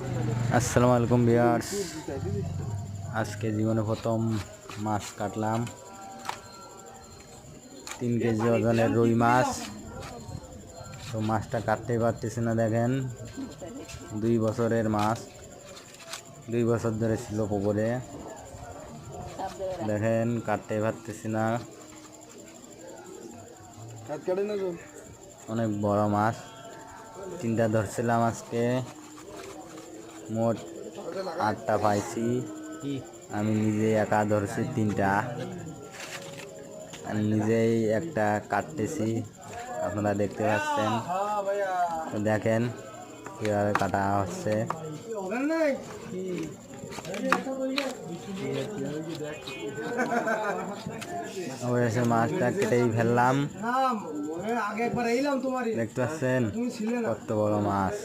আসসালামু আলাইকুম ভিউয়ার্স, আজকে জীবনে প্রথম মাছ কাটলাম। 3 কেজি ওজনের রুই মাছ। তো মাছটা কাটতেই পারতেছি না, দেখেন 2 বছরের মাছ, 2 বছর ধরে ছিল পুকুরে। দেখেন কাটতেই পারতেছি না, অনেক বড় মাছ। 3টা ধরছিলাম, আজকে মোট 8টা পাইছি। আমি নিজে একা ধরছি 3টা, আমি নিজেই একটা কাটতেছি, আপনারা দেখতে পাচ্ছেন। তো দেখেন কীভাবে কাটা হচ্ছে। অবশেষে মাছটা কেটেই ফেললাম, দেখতে পাচ্ছেন কত বড় মাছ।